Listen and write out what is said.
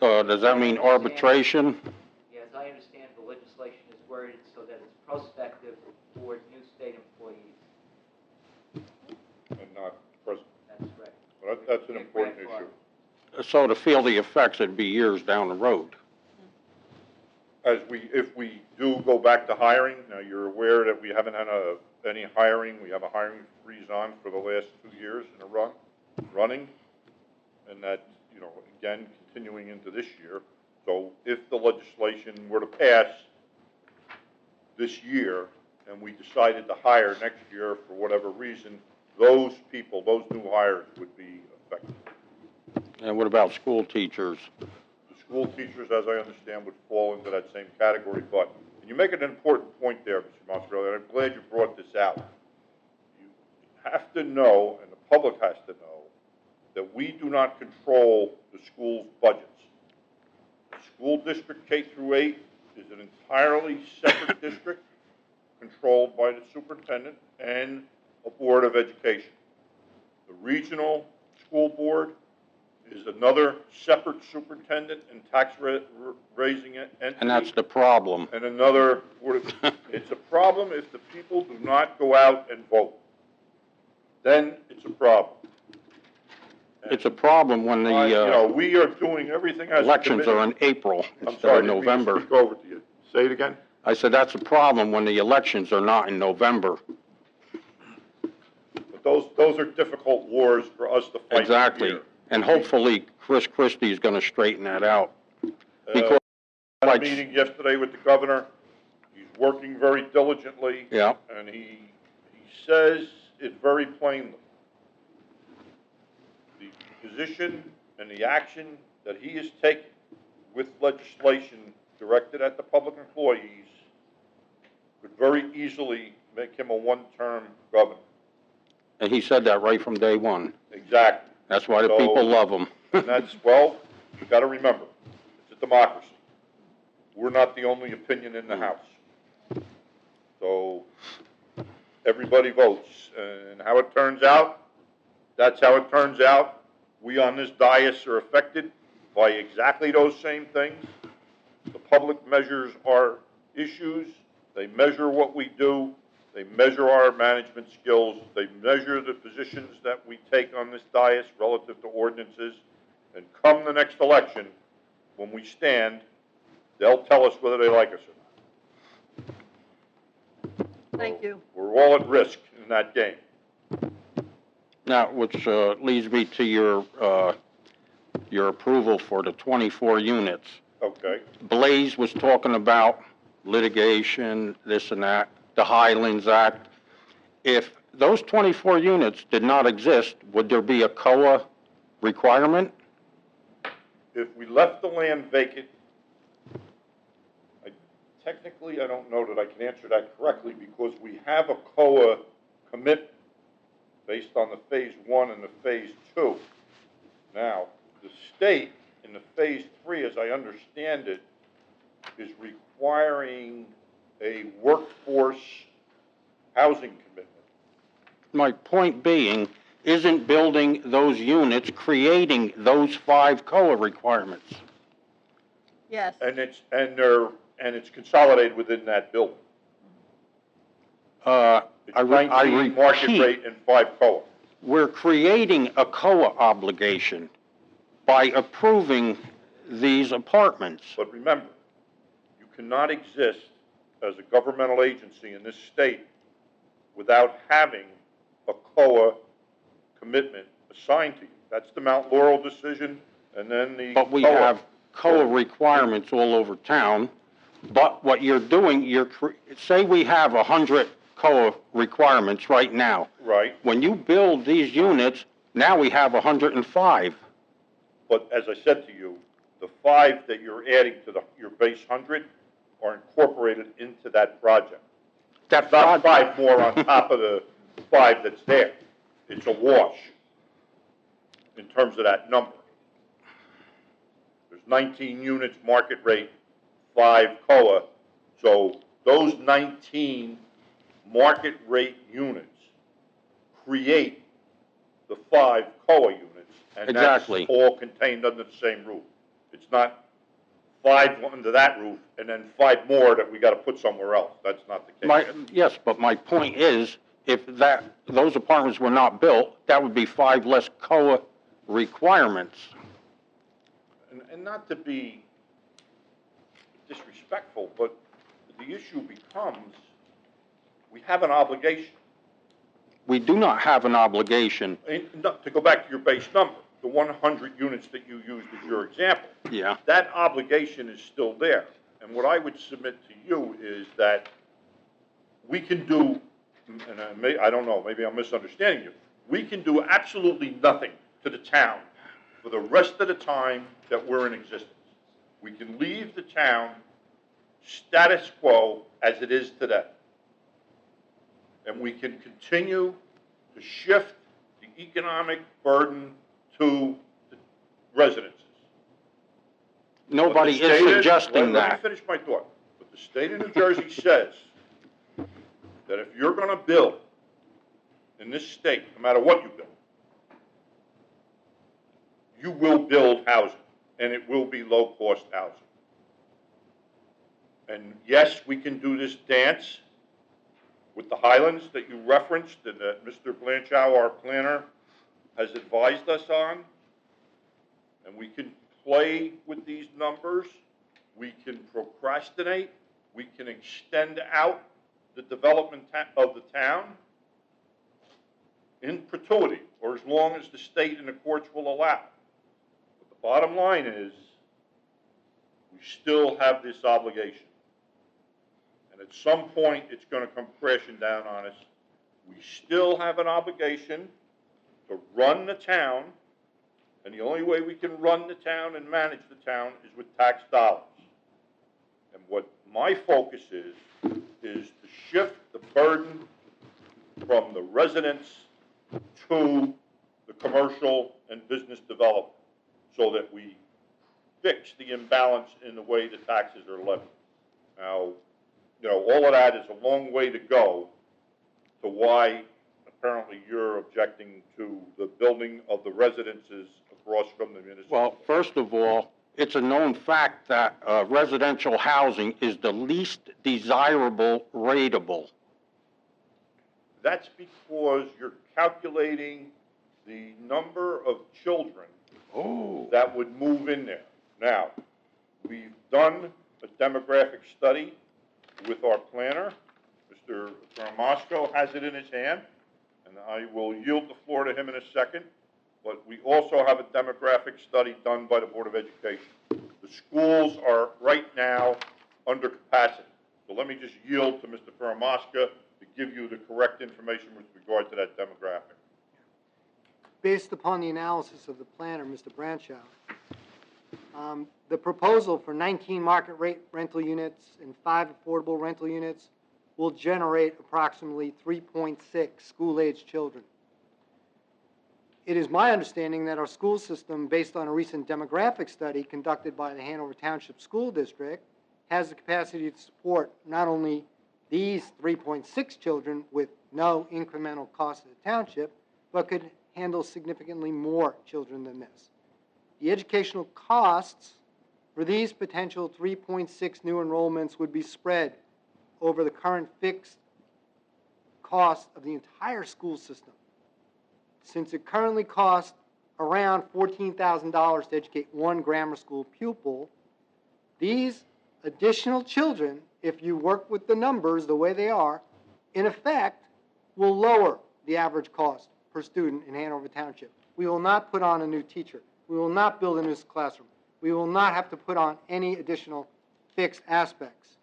Does that mean arbitration? Yeah, as I understand, the legislation is worded so that it's prospective toward new state employees. And not present. That's right. Well, that's an important issue. So to feel the effects, it'd be years down the road. If we do go back to hiring, now you're aware that we haven't had any hiring. We have a hiring freeze on for the last 2 years in a running, and that, again, continuing into this year. So if the legislation were to pass this year and we decided to hire next year for whatever reason, those people, those new hires would be affected. And what about school teachers? The school teachers, as I understand, would fall into that same category, but, and you make an important point there, Mr. Monstrelli, and I'm glad you brought this out. You have to know, and the public has to know, that we do not control the school's budgets. The school district K through 8 is an entirely separate district controlled by the superintendent and a board of education. The regional school board is another separate superintendent and tax raising entity. And that's the problem. And another, it's a problem if the people do not go out and vote. Then it's a problem. It's a problem when the we are doing everything as elections are in April instead of November. I'm sorry, speak over to you. Say it again. I said that's a problem when the elections are not in November. But those are difficult wars for us to fight. Exactly. Here. And hopefully Chris Christie is going to straighten that out. Because I had a meeting yesterday with the governor. He's working very diligently. Yeah. And he says it very plainly. The position and the action that he has taken with legislation directed at the public employees could very easily make him a one-term governor. And he said that right from day one. Exactly. That's why the people love him. And that's, well, you got to remember, it's a democracy. We're not the only opinion in the House. So everybody votes. And how it turns out, that's how it turns out. We on this dais are affected by exactly those same things. The public measures our issues. They measure what we do. They measure our management skills. They measure the positions that we take on this dais relative to ordinances. And come the next election, when we stand, they'll tell us whether they like us or not. Thank you. We're all at risk in that game. Now, which leads me to your approval for the 24 units. Okay. Blaze was talking about litigation, this and that, the Highlands Act. If those 24 units did not exist, would there be a COA requirement? If we left the land vacant, technically I don't know that I can answer that correctly because we have a COA commitment based on the phase 1 and the phase 2. Now, the state in the phase 3, as I understand it, is requiring a workforce housing commitment. My point being, isn't building those units creating those 5 COA requirements? Yes. And it's consolidated within that building. It's 19 market rate and 5 COA. We're creating a COA obligation by approving these apartments. But remember, you cannot exist as a governmental agency in this state without having a COA commitment assigned to you. That's the Mount Laurel decision, and then the But we COA. have COA requirements all over town. But what you're doing, say we have 100 COA requirements right now. Right. When you build these units, now we have 105. But as I said to you, the 5 that you're adding to your base 100 are incorporated into that project. It's not 5 more on top of the 5 that's there. It's a wash in terms of that number. There's 19 units market rate, 5 COA. So those 19 market rate units create the 5 COA units. And exactly. That's all contained under the same roof. It's not 5 under that roof and then 5 more that we gotta put somewhere else. That's not the case. Yes, but my point is, if those apartments were not built, that would be 5 less COA requirements. And not to be disrespectful, but the issue becomes, we have an obligation. We do not have an obligation. To go back to your base number, the 100 units that you used as your example. Yeah. That obligation is still there. And what I would submit to you is that we can do, and I don't know, maybe I'm misunderstanding you, we can do absolutely nothing to the town for the rest of the time that we're in existence. We can leave the town status quo as it is today. And we can continue to shift the economic burden to the residences. Nobody is suggesting that. Let me finish my thought. But the state of New Jersey says that if you're going to build in this state, no matter what you build, you will build housing, and it will be low-cost housing. And yes, we can do this dance with the Highlands that you referenced and that Mr. Blanchow, our planner, has advised us on. And we can play with these numbers. We can procrastinate. We can extend out the development of the town in perpetuity, or as long as the state and the courts will allow. But the bottom line is, we still have this obligation. And at some point, it's going to come crashing down on us. We still have an obligation to run the town, and the only way we can run the town and manage the town is with tax dollars. And what my focus is to shift the burden from the residents to the commercial and business development so that we fix the imbalance in the way the taxes are levied. Now, all of that is a long way to go to why apparently you're objecting to the building of the residences across from the municipal. Well, first of all, it's a known fact that residential housing is the least desirable rateable. That's because you're calculating the number of children that would move in there. Now, we've done a demographic study with our planner. Mr. Moscow has it in his hand, and I will yield the floor to him in a second. But we also have a demographic study done by the Board of Education. The schools are right now under capacity. So let me just yield to Mr. Faramasca to give you the correct information with regard to that demographic. Based upon the analysis of the planner, Mr. Branchow, the proposal for 19 market rate rental units and 5 affordable rental units will generate approximately 3.6 school-aged children. It is my understanding that our school system, based on a recent demographic study conducted by the Hanover Township School District, has the capacity to support not only these 3.6 children with no incremental cost to the township, but could handle significantly more children than this. The educational costs for these potential 3.6 new enrollments would be spread over the current fixed cost of the entire school system. Since it currently costs around $14,000 to educate one grammar school pupil, these additional children, if you work with the numbers the way they are, in effect, will lower the average cost per student in Hanover Township. We will not put on a new teacher. We will not build a new classroom. We will not have to put on any additional fixed aspects.